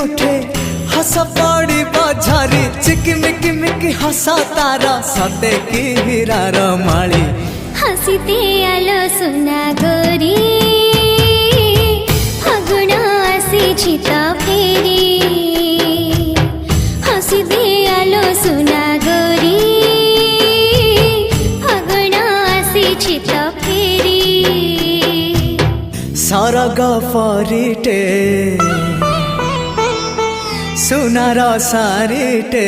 ओठे हस पड़ी बझारी चिकिमिकी मिकी हसा तारा सते की हीरार माली हसीते आलो सुना गोरी फागुण आसी तो फेरी हसीते आलो सुना गोरी फागुण आसी तो फेरी सरग परिटे सुनार सारिटे